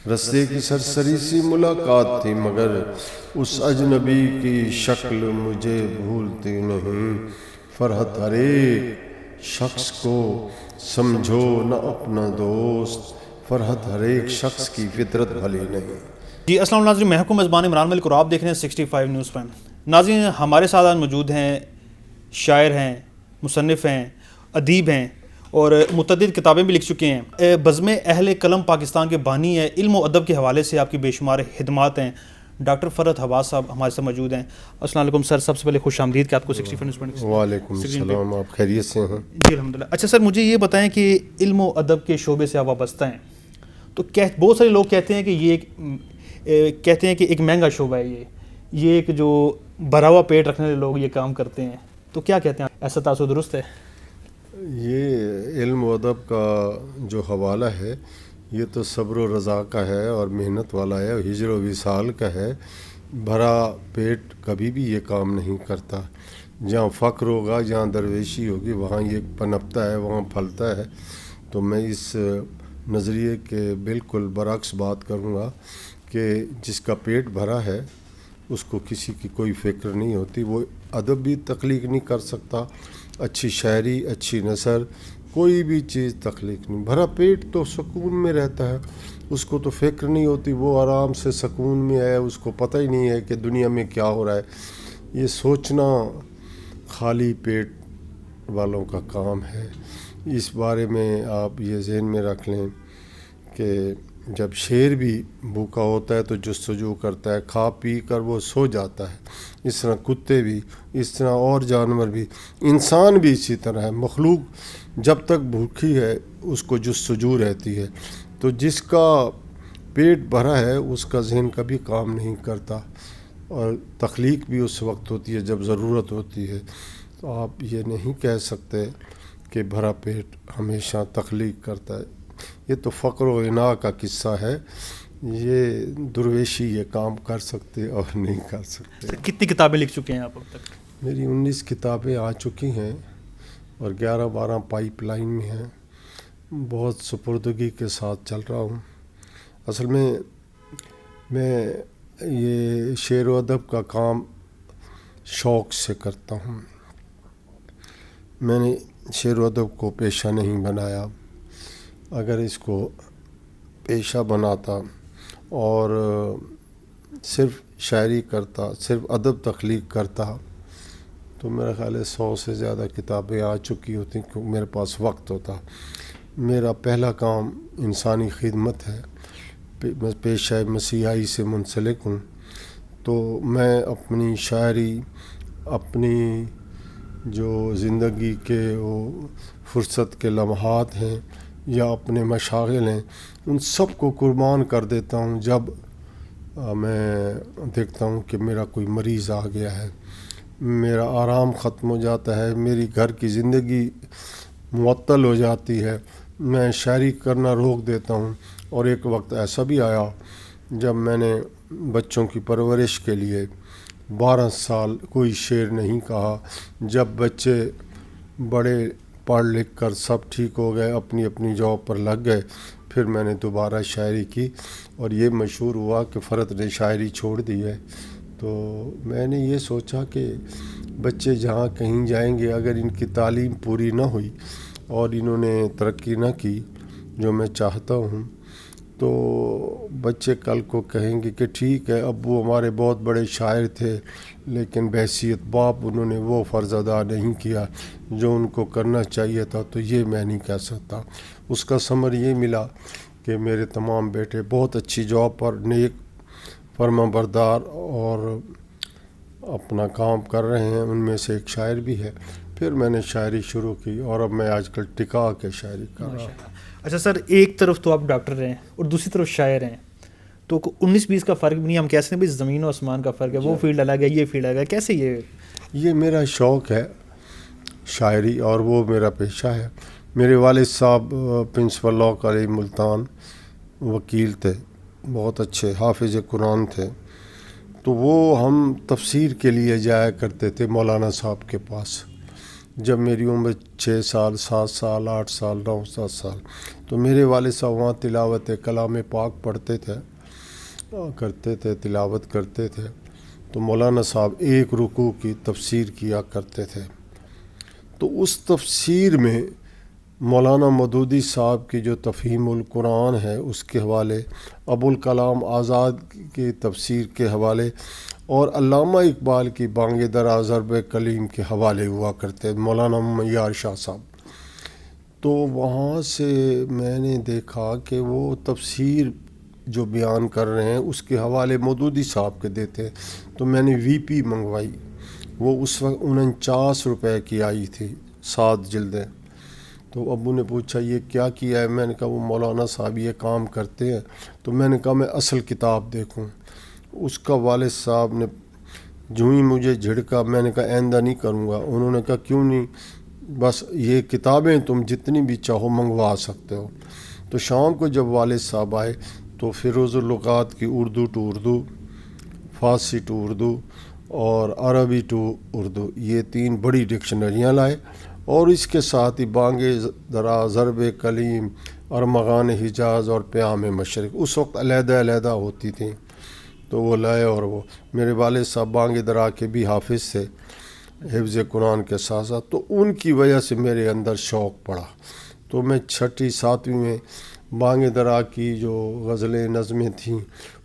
رستے کی سرسری سی ملاقات تھی مگر اس اجنبی کی شکل مجھے بھولتی نہیں. فرحت ہر ایک شخص کو سمجھو نہ اپنا دوست، فرحت ہر ایک شخص کی فطرت بھلی نہیں. جی السلام علیکم ناظرین، میں ہوں میزبان عمران ملک اور آپ دیکھ رہے ہیں 65 نیوز پوائنٹ. ناظرین ہمارے ساتھ آج موجود ہیں، شاعر ہیں، مصنف ہیں، ادیب ہیں اور متعدد کتابیں بھی لکھ چکے ہیں. بزم اہل قلم پاکستان کے بانی ہیں. علم و ادب کے حوالے سے آپ کی بے شمار خدمات ہیں. ڈاکٹر فرحت حواس صاحب ہمارے ساتھ موجود ہیں. السلام علیکم سر، سب سے پہلے خوش آمدید کہ آپ کو 65 نیوز پوائنٹ. وعلیکم السلام، آپ خیریت سے ہیں؟ جی الحمدللہ. اچھا سر، مجھے یہ بتائیں کہ علم و ادب کے شعبے سے آپ وابستہ ہیں تو بہت سارے لوگ کہتے ہیں کہ یہ ایک مہنگا شعبہ ہے، یہ ایک جو بھرا ہوا پیٹ رکھنے والے لوگ یہ کام کرتے ہیں، تو کیا کہتے ہیں، ایسا تاثر درست ہے؟ یہ علم و ادب کا جو حوالہ ہے یہ تو صبر و رضا کا ہے اور محنت والا ہے اور ہجر و وصال کا ہے. بھرا پیٹ کبھی بھی یہ کام نہیں کرتا. جہاں فقر ہوگا، جہاں درویشی ہوگی، وہاں یہ پنپتا ہے، وہاں پھلتا ہے. تو میں اس نظریے کے بالکل برعکس بات کروں گا کہ جس کا پیٹ بھرا ہے اس کو کسی کی کوئی فکر نہیں ہوتی. وہ ادب بھی تخلیق نہیں کر سکتا، اچھی شاعری، اچھی نثر، کوئی بھی چیز تخلیق نہیں. بھرا پیٹ تو سکون میں رہتا ہے، اس کو تو فکر نہیں ہوتی، وہ آرام سے سکون میں ہے، اس کو پتہ ہی نہیں ہے کہ دنیا میں کیا ہو رہا ہے. یہ سوچنا خالی پیٹ والوں کا کام ہے. اس بارے میں آپ یہ ذہن میں رکھ لیں کہ جب شیر بھی بھوکا ہوتا ہے تو جستجو کرتا ہے، کھا پی کر وہ سو جاتا ہے. اس طرح کتے بھی، اس طرح اور جانور بھی، انسان بھی اسی طرح ہے. مخلوق جب تک بھوکی ہے اس کو جستجو رہتی ہے. تو جس کا پیٹ بھرا ہے اس کا ذہن کبھی کام نہیں کرتا، اور تخلیق بھی اس وقت ہوتی ہے جب ضرورت ہوتی ہے. تو آپ یہ نہیں کہہ سکتے کہ بھرا پیٹ ہمیشہ تخلیق کرتا ہے. یہ تو فقر و غنا کا قصہ ہے. یہ درویشی یہ کام کر سکتے اور نہیں کر سکتے. کتنی کتابیں لکھ چکے ہیں آپ اب تک؟ میری 19 کتابیں آ چکی ہیں اور 11-12 پائپ لائن میں ہیں. بہت سپردگی کے ساتھ چل رہا ہوں. اصل میں یہ شعر و ادب کا کام شوق سے کرتا ہوں. میں نے شعر و ادب کو پیشہ نہیں بنایا. اگر اس کو پیشہ بناتا اور صرف شاعری کرتا، صرف ادب تخلیق کرتا تو میرا خیال ہے 100 سے زیادہ کتابیں آ چکی ہوتی کیونکہ میرے پاس وقت ہوتا. میرا پہلا کام انسانی خدمت ہے. میں پیشہ مسیحائی سے منسلک ہوں. تو میں اپنی شاعری، اپنی جو زندگی کے وہ فرصت کے لمحات ہیں یا اپنے مشاغل ہیں، ان سب کو قربان کر دیتا ہوں جب میں دیکھتا ہوں کہ میرا کوئی مریض آ گیا ہے، میرا آرام ختم ہو جاتا ہے، میری گھر کی زندگی معطل ہو جاتی ہے. میں شاعری کرنا روک دیتا ہوں. اور ایک وقت ایسا بھی آیا جب میں نے بچوں کی پرورش کے لیے 12 سال کوئی شعر نہیں کہا. جب بچے بڑے پڑھ لکھ کر سب ٹھیک ہو گئے، اپنی اپنی جاب پر لگ گئے، پھر میں نے دوبارہ شاعری کی اور یہ مشہور ہوا کہ فرحت نے شاعری چھوڑ دی ہے. تو میں نے یہ سوچا کہ بچے جہاں کہیں جائیں گے، اگر ان کی تعلیم پوری نہ ہوئی اور انہوں نے ترقی نہ کی جو میں چاہتا ہوں، تو بچے کل کو کہیں گے کہ ٹھیک ہے ابو ہمارے بہت بڑے شاعر تھے لیکن بحیثیت باپ انہوں نے وہ فرض ادا نہیں کیا جو ان کو کرنا چاہیے تھا. تو یہ میں نہیں کہہ سکتا. اس کا ثمر یہ ملا کہ میرے تمام بیٹے بہت اچھی جاب پر، نیک، فرما بردار اور اپنا کام کر رہے ہیں. ان میں سے ایک شاعر بھی ہے. پھر میں نے شاعری شروع کی اور اب میں آج کل ٹکا کے شاعری کر رہا ہوں. اچھا سر، ایک طرف تو آپ ڈاکٹر ہیں اور دوسری طرف شاعر ہیں، تو 19-20 کا فرق بھی نہیں، ہم کہہ سکتے ہیں بھائی زمین و آسمان کا فرق ہے. وہ فیلڈ الگ ہے، یہ فیلڈ الگ ہے. کیسے یہ میرا شوق ہے شاعری اور وہ میرا پیشہ ہے. میرے والد صاحب پرنسپل لاء کالج ملتان وکیل تھے، بہت اچھے حافظ قرآن تھے. تو وہ ہم تفسیر کے لیے جایا کرتے تھے مولانا صاحب کے پاس. جب میری عمر 6 سال 7 سال 8 سال 9 7 سال، تو میرے والد صاحب وہاں تلاوت کلام پاک پڑھتے تھے، کرتے تھے، تلاوت کرتے تھے، تو مولانا صاحب ایک رکوع کی تفسیر کیا کرتے تھے۔ تو اس تفسیر میں مولانا مودودی صاحب کی جو تفہیم القرآن ہے اس کے حوالے، ابوالکلام آزاد کی تفسیر کے حوالے، اور علامہ اقبال کی بانگ درا ضرب کلیم کے حوالے ہوا کرتے مولانا معیار شاہ صاحب۔ تو وہاں سے میں نے دیکھا کہ وہ تفسیر جو بیان کر رہے ہیں اس کے حوالے مودودی صاحب کے دیتے ہیں، تو میں نے وی پی منگوائی، وہ اس وقت 49 روپے کی آئی تھی، 7 جلدیں۔ تو ابو نے پوچھا یہ کیا کیا ہے؟ میں نے کہا وہ مولانا صاحب یہ کام کرتے ہیں۔ تو میں نے کہا میں اصل کتاب دیکھوں۔ اس کا والد صاحب نے جو ہی مجھے جھڑکا، میں نے کہا آئندہ نہیں کروں گا۔ انہوں نے کہا کیوں نہیں؟ بس یہ کتابیں تم جتنی بھی چاہو منگوا سکتے ہو۔ تو شام کو جب والد صاحب آئے تو فیروز اللغات کی اردو ٹو اردو، فارسی ٹو اردو اور عربی ٹو اردو، یہ 3 بڑی ڈکشنریاں لائے، اور اس کے ساتھ ہی بانگ درا ضرب کلیم، ارمغان حجاز اور پیام مشرق اس وقت علیحدہ علیحدہ ہوتی تھیں، تو وہ لائے۔ اور وہ میرے والد صاحب بانگ درا کے بھی حافظ تھے حفظ قرآن کے ساتھ ساتھ، تو ان کی وجہ سے میرے اندر شوق پڑا۔ تو میں 6ٹھی 7ویں میں بانگ درا کی جو غزلیں نظمیں تھیں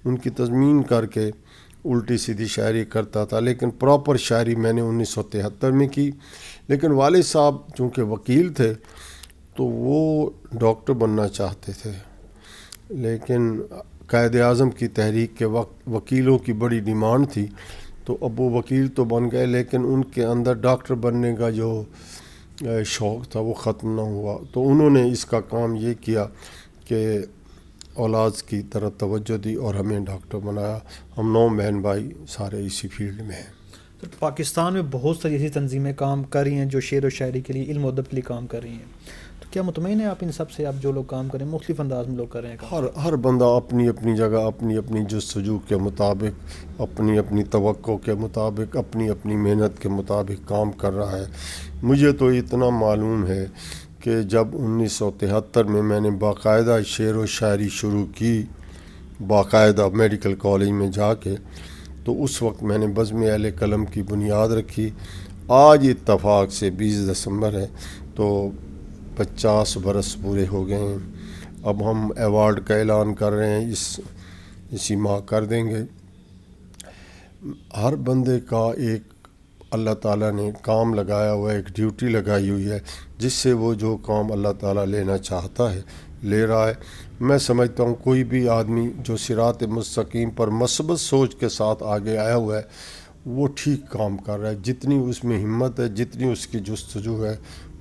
ان کی تضمین کر کے الٹی سیدھی شاعری کرتا تھا، لیکن پراپر شاعری میں نے 1973 میں کی۔ لیکن والد صاحب چونکہ وکیل تھے تو وہ ڈاکٹر بننا چاہتے تھے، لیکن قائد اعظم کی تحریک کے وقت وکیلوں کی بڑی ڈیمانڈ تھی، تو ابو وکیل تو بن گئے لیکن ان کے اندر ڈاکٹر بننے کا جو شوق تھا وہ ختم نہ ہوا۔ تو انہوں نے اس کا کام یہ کیا کہ اولاد کی طرف توجہ دی اور ہمیں ڈاکٹر بنایا۔ ہم 9 بہن بھائی سارے اسی فیلڈ میں ہیں۔ تو پاکستان میں بہت ساری ایسی تنظیمیں کام کر رہی ہیں جو شعر و شاعری کے لیے، علم و ادب کے لیے کام کر رہی ہیں، تو کیا مطمئن ہیں آپ ان سب سے؟ آپ جو لوگ کام کریں مختلف انداز میں لوگ کر رہے ہیں کام؟ ہر بندہ اپنی اپنی جگہ، اپنی اپنی جستجو کے مطابق، اپنی اپنی توقع کے مطابق، اپنی اپنی محنت کے مطابق کام کر رہا ہے۔ مجھے تو اتنا معلوم ہے کہ جب 1973 میں نے باقاعدہ شعر و شاعری شروع کی، باقاعدہ میڈیکل کالج میں جا کے، تو اس وقت میں نے بزم اہل قلم کی بنیاد رکھی۔ آج اتفاق سے 20 دسمبر ہے تو 50 برس پورے ہو گئے ہیں۔ اب ہم ایوارڈ کا اعلان کر رہے ہیں، اسی ماہ کر دیں گے۔ ہر بندے کا ایک اللہ تعالیٰ نے کام لگایا ہوا ہے، ایک ڈیوٹی لگائی ہوئی ہے، جس سے وہ جو کام اللہ تعالیٰ لینا چاہتا ہے لے رہا ہے۔ میں سمجھتا ہوں کوئی بھی آدمی جو صراط مستقیم پر مثبت سوچ کے ساتھ آگے آیا ہوا ہے وہ ٹھیک کام کر رہا ہے، جتنی اس میں ہمت ہے، جتنی اس کی جستجو ہے،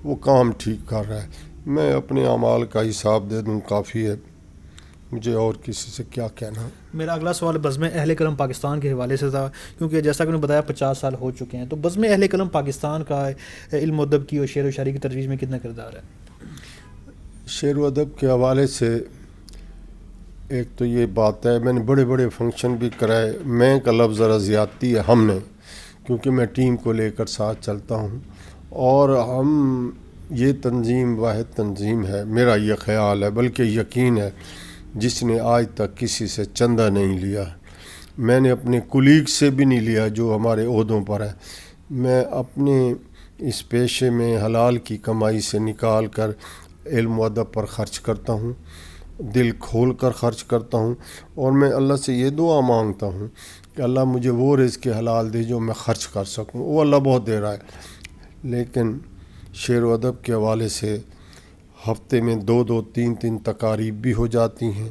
وہ کام ٹھیک کر رہا ہے۔ میں اپنے اعمال کا حساب دے دوں کافی ہے، مجھے اور کسی سے کیا کہنا۔ میرا اگلا سوال بزم اہل قلم پاکستان کے حوالے سے تھا، کیونکہ جیسا کہ انہوں نے بتایا 50 سال ہو چکے ہیں، تو بزم اہل قلم پاکستان کا علم و ادب کی اور شعر و شاعری کی ترویج میں کتنا کردار ہے؟ شعر و ادب کے حوالے سے ایک تو یہ بات ہے، میں نے بڑے بڑے فنکشن بھی کرائے۔ میں کا لفظ ذرا زیادتی ہے ہم نے، کیونکہ میں ٹیم کو لے کر ساتھ چلتا ہوں، اور ہم یہ تنظیم واحد تنظیم ہے، میرا یہ خیال ہے بلکہ یقین ہے، جس نے آج تک کسی سے چندہ نہیں لیا۔ میں نے اپنے کولیگ سے بھی نہیں لیا جو ہمارے عہدوں پر ہے۔ میں اپنے اس پیشے میں حلال کی کمائی سے نکال کر علم و ادب پر خرچ کرتا ہوں، دل کھول کر خرچ کرتا ہوں، اور میں اللہ سے یہ دعا مانگتا ہوں کہ اللہ مجھے وہ رزق حلال دے جو میں خرچ کر سکوں۔ وہ اللہ بہت دے رہا ہے، لیکن شعر و ادب کے حوالے سے ہفتے میں 2 3 تقاریب بھی ہو جاتی ہیں،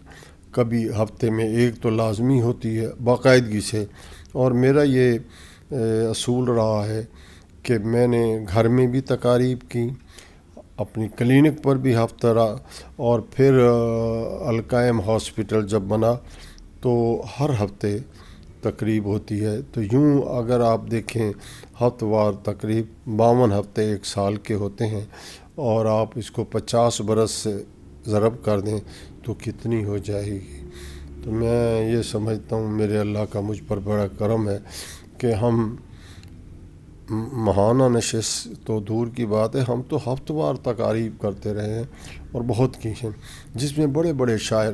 کبھی ہفتے میں 1 تو لازمی ہوتی ہے باقاعدگی سے۔ اور میرا یہ اصول رہا ہے کہ میں نے گھر میں بھی تقاریب کی، اپنی کلینک پر بھی ہفتہ رہا، اور پھر القائم ہاسپٹل جب بنا تو ہر ہفتے تقریب ہوتی ہے۔ تو یوں اگر آپ دیکھیں ہفتہ وار تقریب 52 ہفتے 1 سال کے ہوتے ہیں، اور آپ اس کو 50 برس سے ضرب کر دیں تو کتنی ہو جائے گی۔ تو میں یہ سمجھتا ہوں میرے اللہ کا مجھ پر بڑا کرم ہے کہ ہم ماہانہ نشست تو دور کی بات ہے، ہم تو ہفتہ وار تقاریب کرتے رہے ہیں اور بہت کی ہیں، جس میں بڑے بڑے شاعر،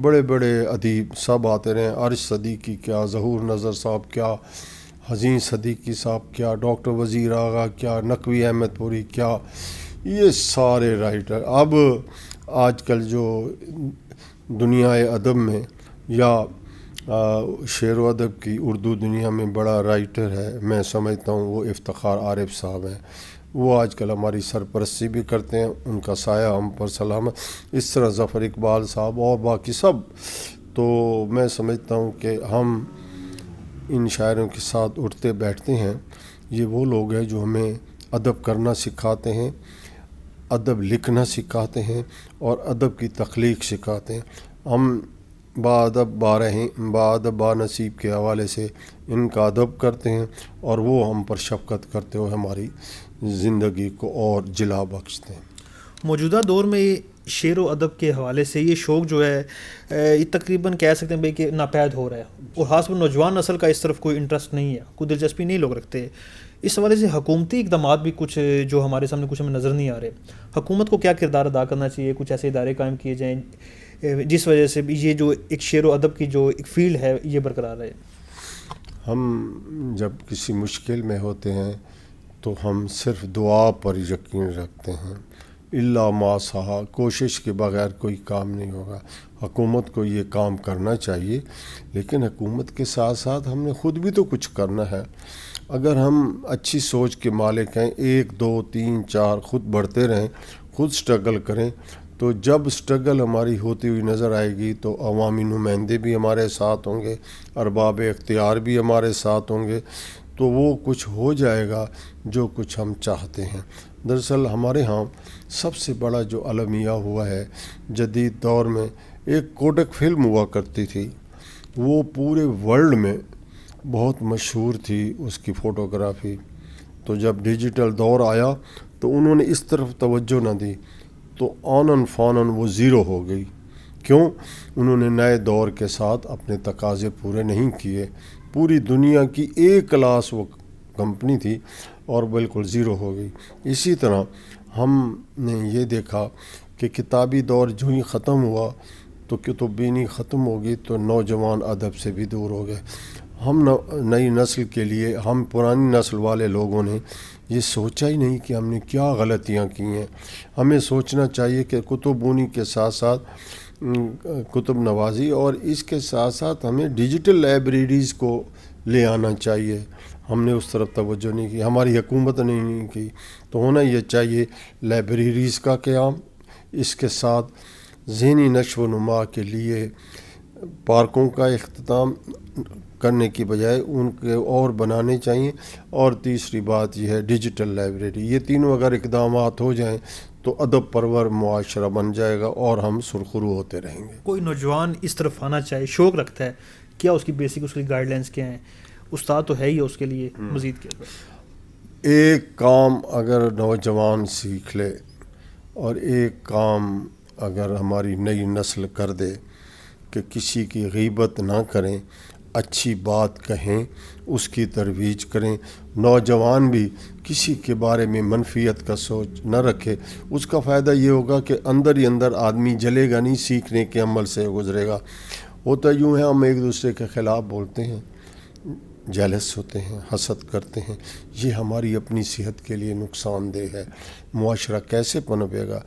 بڑے بڑے ادیب سب آتے رہے ہیں۔ عارش صدیقی کیا، ظہور نظر صاحب کیا، حزین صدیقی صاحب کیا، ڈاکٹر وزیر آغا کیا، نقوی احمد پوری کیا، یہ سارے رائٹر۔ اب آج کل جو دنیا ادب میں یا شعر و ادب کی اردو دنیا میں بڑا رائٹر ہے، میں سمجھتا ہوں وہ افتخار عارف صاحب ہیں۔ وہ آج کل ہماری سرپرستی بھی کرتے ہیں، ان کا سایہ ہم پر سلامت۔ اس طرح ظفر اقبال صاحب اور باقی سب۔ تو میں سمجھتا ہوں کہ ہم ان شاعروں کے ساتھ اٹھتے بیٹھتے ہیں، یہ وہ لوگ ہیں جو ہمیں ادب کرنا سکھاتے ہیں، ادب لکھنا سکھاتے ہیں اور ادب کی تخلیق سکھاتے ہیں۔ ہم باادب با نصیب کے حوالے سے ان کا ادب کرتے ہیں اور وہ ہم پر شفقت کرتے ہوئے ہماری زندگی کو اور جلا بخشتے ہیں۔ موجودہ دور میں شعر و ادب کے حوالے سے یہ شوق جو ہے یہ تقریباً کہہ سکتے ہیں بھائی کہ ناپید ہو رہا ہے، اور خاص طور نوجوان نسل کا اس طرف کوئی انٹرسٹ نہیں ہے، کوئی دلچسپی نہیں لوگ رکھتے۔ اس حوالے سے حکومتی اقدامات بھی کچھ جو ہمارے سامنے کچھ ہمیں نظر نہیں آ رہے۔ حکومت کو کیا کردار ادا کرنا چاہیے؟ کچھ ایسے ادارے قائم کیے جائیں جس وجہ سے بھی یہ جو ایک شعر و ادب کی جو ایک فیلڈ ہے یہ برقرار رہے۔ ہم جب کسی مشکل میں ہوتے ہیں تو ہم صرف دعا پر یقین رکھتے ہیں، الا ما سہا، کوشش کے بغیر کوئی کام نہیں ہوگا۔ حکومت کو یہ کام کرنا چاہیے، لیکن حکومت کے ساتھ ساتھ ہم نے خود بھی تو کچھ کرنا ہے۔ اگر ہم اچھی سوچ کے مالک ہیں، 1 2 3 4 خود بڑھتے رہیں، خود سٹرگل کریں، تو جب سٹرگل ہماری ہوتی ہوئی نظر آئے گی تو عوامی نمائندے بھی ہمارے ساتھ ہوں گے، ارباب اختیار بھی ہمارے ساتھ ہوں گے، تو وہ کچھ ہو جائے گا جو کچھ ہم چاہتے ہیں۔ دراصل ہمارے ہاں سب سے بڑا جو المیہ ہوا ہے جدید دور میں، ایک کوڈک فلم ہوا کرتی تھی، وہ پورے ورلڈ میں بہت مشہور تھی اس کی فوٹوگرافی۔ تو جب ڈیجیٹل دور آیا تو انہوں نے اس طرف توجہ نہ دی، تو آنن فانن وہ زیرو ہو گئی۔ کیوں؟ انہوں نے نئے دور کے ساتھ اپنے تقاضے پورے نہیں کیے۔ پوری دنیا کی ایک کلاس وہ کمپنی تھی اور بالکل زیرو ہو گئی۔ اسی طرح ہم نے یہ دیکھا کہ کتابی دور جو ہی ختم ہوا تو کتب بینی ختم ہوگی، تو نوجوان ادب سے بھی دور ہو گئے۔ ہم نئی نسل کے لیے، ہم پرانی نسل والے لوگوں نے یہ سوچا ہی نہیں کہ ہم نے کیا غلطیاں کی ہیں۔ ہمیں سوچنا چاہیے کہ کتب بونی کے ساتھ ساتھ کتب نوازی اور اس کے ساتھ ساتھ ہمیں ڈیجیٹل لائبریریز کو لے آنا چاہیے۔ ہم نے اس طرف توجہ نہیں کی، ہماری حکومت نے نہیں کی۔ تو ہونا یہ چاہیے لائبریریز کا قیام، اس کے ساتھ ذہنی نشو و نما کے لیے پارکوں کا اختتام کرنے کی بجائے ان کے اور بنانے چاہیے، اور تیسری بات یہ ہے ڈیجیٹل لائبریری۔ یہ تینوں اگر اقدامات ہو جائیں تو ادب پرور معاشرہ بن جائے گا اور ہم سرخرو ہوتے رہیں گے۔ کوئی نوجوان اس طرف آنا چاہے، شوق رکھتا ہے، کیا اس کی بیسک، اس کی گائیڈ لائنس کیا ہیں؟ استاد تو ہے ہی، اس کے لیے مزید کیا؟ ایک کام اگر نوجوان سیکھ لے اور ایک کام اگر ہماری نئی نسل کر دے کہ کسی کی غیبت نہ کریں، اچھی بات کہیں، اس کی ترویج کریں، نوجوان بھی کسی کے بارے میں منفیت کا سوچ نہ رکھے، اس کا فائدہ یہ ہوگا کہ اندر ہی اندر آدمی جلے گا نہیں، سیکھنے کے عمل سے گزرے گا۔ ہوتا یوں ہے ہم ایک دوسرے کے خلاف بولتے ہیں، جیلس ہوتے ہیں، حسد کرتے ہیں، یہ ہماری اپنی صحت کے لیے نقصان دہ ہے۔ معاشرہ کیسے پنپے گا؟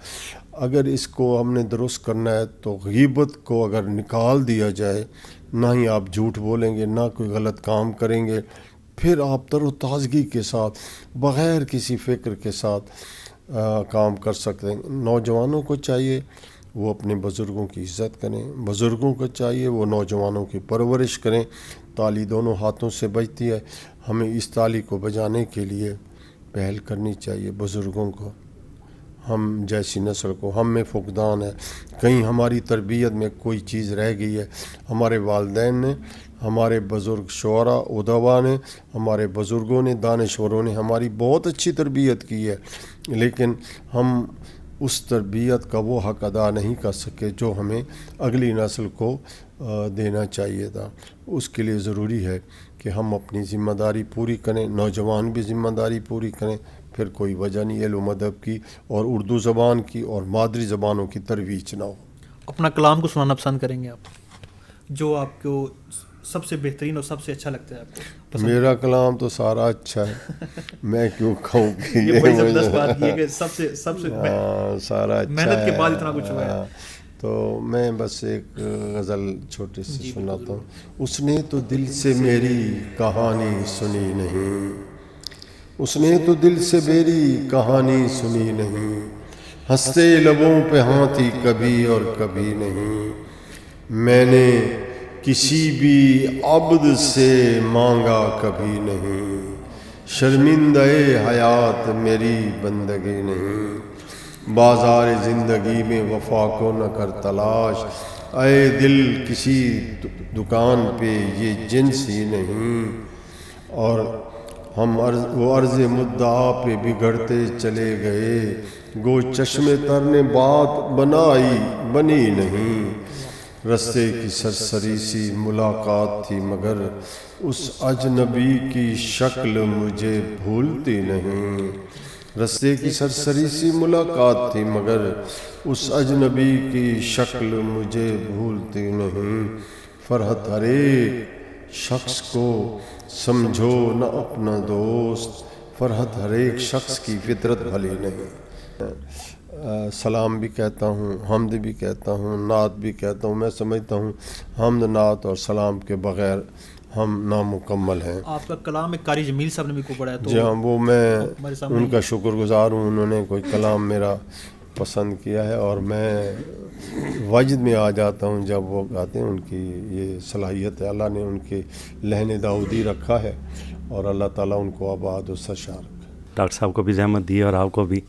اگر اس کو ہم نے درست کرنا ہے تو غیبت کو اگر نکال دیا جائے، نہ ہی آپ جھوٹ بولیں گے، نہ کوئی غلط کام کریں گے، پھر آپ تر و تازگی کے ساتھ بغیر کسی فکر کے ساتھ کام کر سکتے ہیں۔ نوجوانوں کو چاہیے وہ اپنے بزرگوں کی عزت کریں، بزرگوں کو چاہیے وہ نوجوانوں کی پرورش کریں۔ تالی دونوں ہاتھوں سے بجتی ہے، ہمیں اس تالی کو بجانے کے لیے پہل کرنی چاہیے بزرگوں کو۔ ہم جیسی نسل کو، ہم میں فقدان ہے، کہیں ہماری تربیت میں کوئی چیز رہ گئی ہے۔ ہمارے والدین نے، ہمارے بزرگ شعراء ادبا نے، ہمارے بزرگوں نے، دانشوروں نے ہماری بہت اچھی تربیت کی ہے، لیکن ہم اس تربیت کا وہ حق ادا نہیں کر سکے جو ہمیں اگلی نسل کو دینا چاہیے تھا. اس کے لیے ضروری ہے کہ ہم اپنی ذمہ داری پوری کریں, نوجوان بھی ذمہ داری پوری کریں. پھر کوئی وجہ نہیں علم و ادب کی اور اردو زبان کی اور مادری زبانوں کی ترویج نہ ہو. اپنا کلام کو سنانا پسند کریں گے آپ, جو آپ کو سب سے بہترین اور سب سے اچھا لگتا ہے آپ کو؟ میرا کلام تو سارا اچھا ہے, میں کیوں کہوں کہ یہ بڑی زبردست بات یہ کہ سب سے سارا اچھا محنت کے بعد ہے. اتنا کچھ ہوا ہے. تو میں بس ایک غزل چھوٹی سی سناتا ہوں. اس نے تو دل سے میری کہانی سنی نہیں, اس نے تو دل سے میری کہانی سنی نہیں, ہنستے لبوں پہ ہاتھی کبھی اور کبھی نہیں. میں نے کسی بھی عبد سے مانگا کبھی نہیں, شرمندہ حیات میری بندگی نہیں. بازار زندگی میں وفا کو نہ کر تلاش, اے دل کسی دکان پہ یہ جنس ہی نہیں. اور ہم وہ عرض مدعا پہ بگڑتے چلے گئے, گو چشم تر نے بات بنی نہیں. رستے کی سرسری سی ملاقات تھی مگر اس اجنبی کی شکل مجھے بھولتی نہیں. رستے کی سرسری سی ملاقات تھی مگر اس اجنبی کی شکل مجھے بھولتی نہیں. فرحت ہر ایک شخص کو سمجھو نہ اپنا دوست, فرحت ہر ایک شخص کی فطرت بھلی نہیں. سلام بھی کہتا ہوں, حمد بھی کہتا ہوں, نعت بھی کہتا ہوں. میں سمجھتا ہوں حمد, نعت اور سلام کے بغیر ہم نامکمل ہیں. آپ کا کلام ایک قاری جمیل صاحب نے بھی کو پڑھا ہے, تو جی ہاں, وہ میں ان کا شکر گزار ہوں. انہوں نے کوئی کلام میرا پسند کیا ہے اور میں وجد میں آ جاتا ہوں جب وہ گاتے ہیں. ان کی یہ صلاحیت ہے, اللہ نے ان کے لہن داؤدی رکھا ہے اور اللہ تعالیٰ ان کو آباد و سرشار رکھا. ڈاکٹر صاحب کو بھی زحمت دی اور آپ کو بھی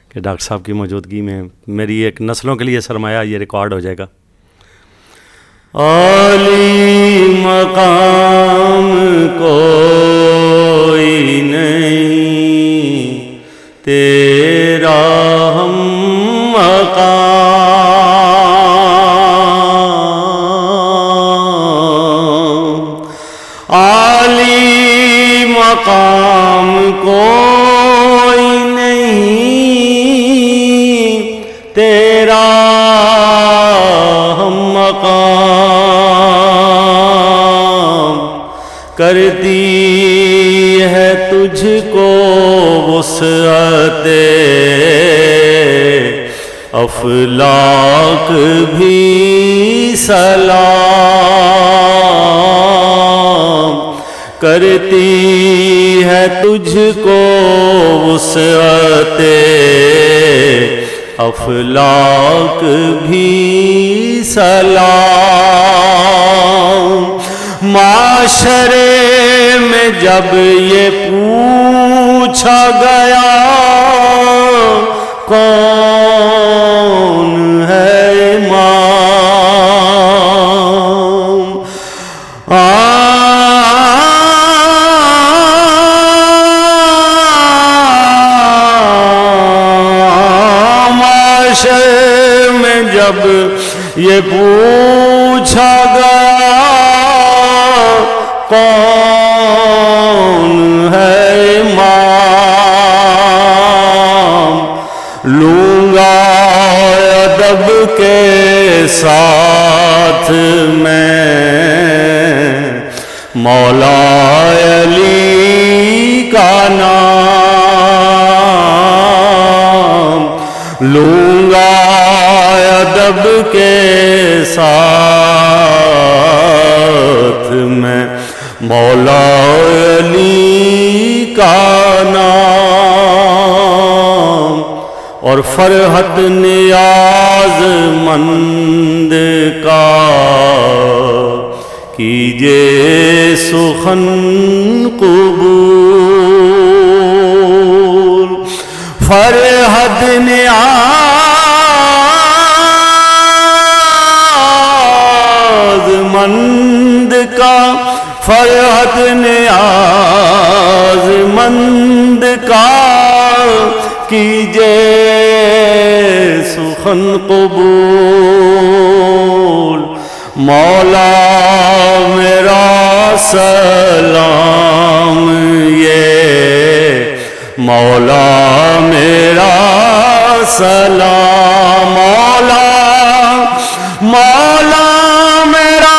کہ ڈاکٹر صاحب کی موجودگی میں میری ایک نسلوں کے لیے سرمایہ یہ ریکارڈ ہو جائے گا. عالی مقام کوئی نہیں تیرا ہم مقام, عالی مقام کوئی نہیں تیرا ہم مقام. کرتی ہے تجھ کو وسعت افلاک بھی سلام. کرتی ہے تجھ کو وسعت افلاک بھی سلام. معاشرے میں جب یہ پوچھا گیا کون ہے امام, معاشرے میں جب یہ پوچھا گیا کون ہے امام, لوں گا ادب کے ساتھ میں مولا علی کا نام. لوں گا ادب کے ساتھ میں مولا علی کا نام. اور فرحت نیاز مند کا کیجے سخن قبول. فرحت نیاز مند کا, فرحت نیاز مند کا کیجے سخن قبول. مولا میرا سلام یہ مولا میرا سلام مولا مولا میرا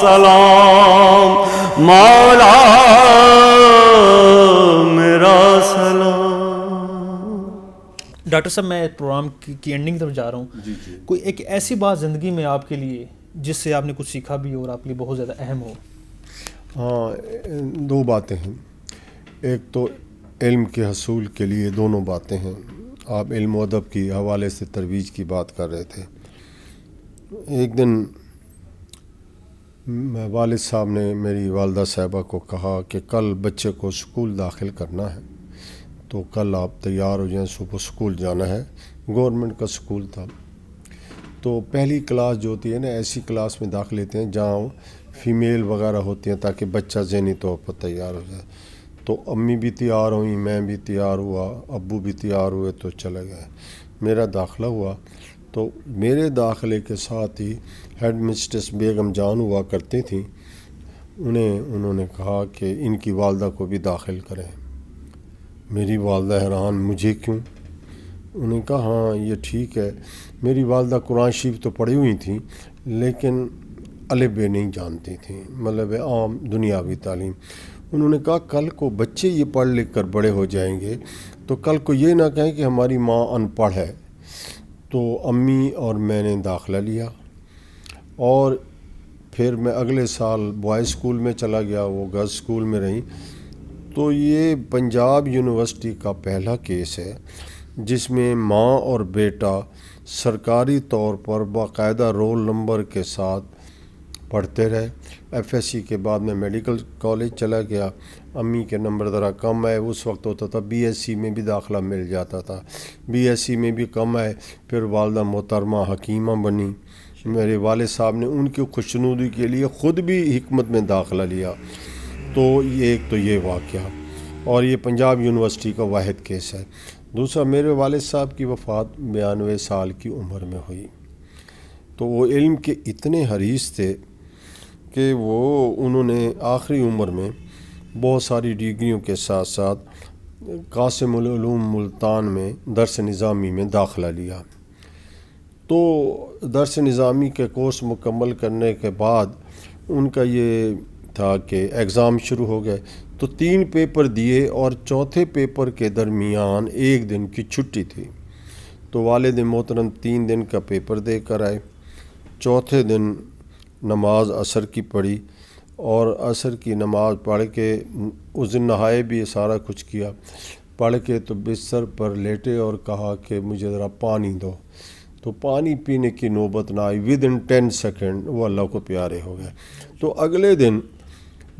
سلام مولا میرا سلام. ڈاکٹر صاحب میں پروگرام کی اینڈنگ طرف جا رہا ہوں. کوئی ایک ایسی بات زندگی میں آپ کے لیے جس سے آپ نے کچھ سیکھا بھی ہو اور آپ کے لیے بہت زیادہ اہم ہو؟ ہاں، دو باتیں ہیں. ایک تو علم کے حصول کے لیے دونوں باتیں ہیں. آپ علم و ادب کی حوالے سے ترویج کی بات کر رہے تھے. ایک دن والد صاحب نے میری والدہ صاحبہ کو کہا کہ کل بچے کو اسکول داخل کرنا ہے تو کل آپ تیار ہو جائیں، صبح اسکول جانا ہے. گورنمنٹ کا اسکول تھا تو پہلی کلاس جو ہوتی ہے نا ایسی کلاس میں داخل لیتے ہیں جہاں فیمیل وغیرہ ہوتی ہیں تاکہ بچہ ذہنی طور پر تیار ہو جائے. تو امی بھی تیار ہوئیں، میں بھی تیار ہوا، ابو بھی تیار ہوئے تو چلے گئے. میرا داخلہ ہوا تو میرے داخلے کے ساتھ ہی ہیڈ مسٹریس بیگم جان ہوا کرتی تھیں، انہوں نے کہا کہ ان کی والدہ کو بھی داخل کریں. میری والدہ حیران، مجھے کیوں؟ انہوں نے کہا ہاں یہ ٹھیک ہے. میری والدہ قرآن شریف تو پڑھی ہوئی تھیں لیکن الف ب نہیں جانتی تھیں، مطلب عام دنیاوی تعلیم. انہوں نے کہا کل کو بچے یہ پڑھ لکھ کر بڑے ہو جائیں گے تو کل کو یہ نہ کہیں کہ ہماری ماں ان پڑھ ہے. تو امی اور میں نے داخلہ لیا اور پھر میں اگلے سال بوائز اسکول میں چلا گیا، وہ گرلز اسکول میں رہیں. تو یہ پنجاب یونیورسٹی کا پہلا کیس ہے جس میں ماں اور بیٹا سرکاری طور پر باقاعدہ رول نمبر کے ساتھ پڑھتے رہے. ایف ایس سی کے بعد میں میڈیکل کالج چلا گیا. امی کے نمبر ذرا کم آئے، اس وقت ہوتا تھا بی ایس سی میں بھی داخلہ مل جاتا تھا، بی ایس سی میں بھی کم آئے. پھر والدہ محترمہ حکیمہ بنی. میرے والد صاحب نے ان کی خوشنودی کے لیے خود بھی حکمت میں داخلہ لیا. تو ایک تو یہ واقعہ اور یہ پنجاب یونیورسٹی کا واحد کیس ہے. دوسرا، میرے والد صاحب کی وفات 92 سال کی عمر میں ہوئی. تو وہ علم کے اتنے حریص تھے کہ انہوں نے آخری عمر میں بہت ساری ڈگریوں کے ساتھ ساتھ قاسم العلوم ملتان میں درس نظامی میں داخلہ لیا. تو درس نظامی کے کورس مکمل کرنے کے بعد ان کا یہ تھا کہ ایگزام شروع ہو گئے تو 3 پیپر دیے اور چوتھے پیپر کے درمیان 1 دن کی چھٹی تھی. تو والد محترم 3 دن کا پیپر دے کر آئے. چوتھے دن نماز عصر کی پڑھی اور عصر کی نماز پڑھ کے اس دن نہائے بھی، سارا کچھ کیا. پڑھ کے تو بستر پر لیٹے اور کہا کہ مجھے ذرا پانی دو. تو پانی پینے کی نوبت نہ آئی. ود ان 10 سیکنڈ وہ اللہ کو پیارے ہو گئے. تو اگلے دن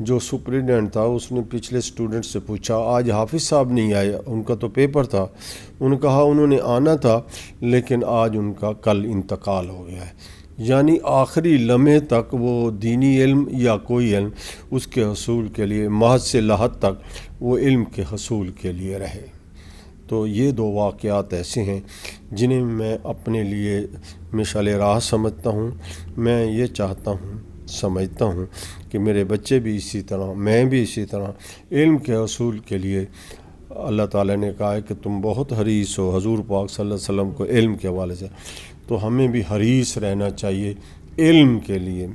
جو سپرنٹینڈنٹ تھا اس نے پچھلے اسٹوڈنٹ سے پوچھا آج حافظ صاحب نہیں آئے، ان کا تو پیپر تھا. انہوں نے کہا انہوں نے آنا تھا لیکن آج ان کا کل انتقال ہو گیا ہے. یعنی آخری لمحے تک وہ دینی علم یا کوئی علم اس کے حصول کے لیے محض سے لحد تک وہ علم کے حصول کے لیے رہے. تو یہ 2 واقعات ایسے ہیں جنہیں میں اپنے لیے مشعل راہ سمجھتا ہوں. میں یہ چاہتا ہوں، سمجھتا ہوں کہ میرے بچے بھی اسی طرح، میں بھی اسی طرح علم کے حصول کے لیے. اللہ تعالیٰ نے کہا ہے کہ تم بہت حریص ہو، حضور پاک صلی اللہ علیہ وسلم کو علم کے حوالے سے. تو ہمیں بھی حریص رہنا چاہیے علم کے لیے.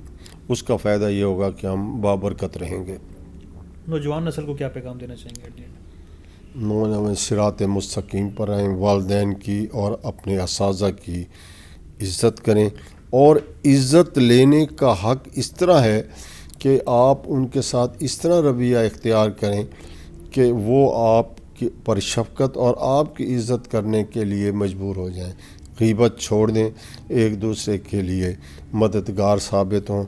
اس کا فائدہ یہ ہوگا کہ ہم بابرکت رہیں گے. نوجوان نسل کو کیا پیغام دینا چاہیں گے؟ نوجوان صراط مستقیم پر رہیں، والدین کی اور اپنے اساتذہ کی عزت کریں. اور عزت لینے کا حق اس طرح ہے کہ آپ ان کے ساتھ اس طرح رویہ اختیار کریں کہ وہ آپ پر شفقت اور آپ کی عزت کرنے کے لیے مجبور ہو جائیں. غیبت چھوڑ دیں، ایک دوسرے کے لیے مددگار ثابت ہوں.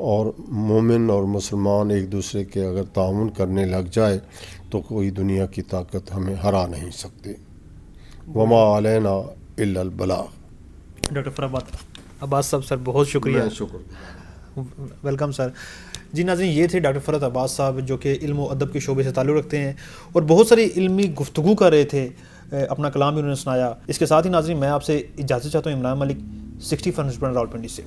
اور مومن اور مسلمان ایک دوسرے کے اگر تعاون کرنے لگ جائے تو کوئی دنیا کی طاقت ہمیں ہرا نہیں سکتی. وما علینا الا البلاغ. ڈاکٹر فرحات عباس صاحب سر بہت شکریہ. شکر. Welcome sir. جی ناظرین، یہ تھے ڈاکٹر فرحت عباس صاحب جو کہ علم و ادب کے شعبے سے تعلق رکھتے ہیں اور بہت ساری علمی گفتگو کر رہے تھے، اپنا کلام بھی انہوں نے سنایا۔ اس کے ساتھ ہی ناظرین میں آپ سے اجازت چاہتا ہوں، عمران ملک 65 نیوز پر راولپنڈی سے۔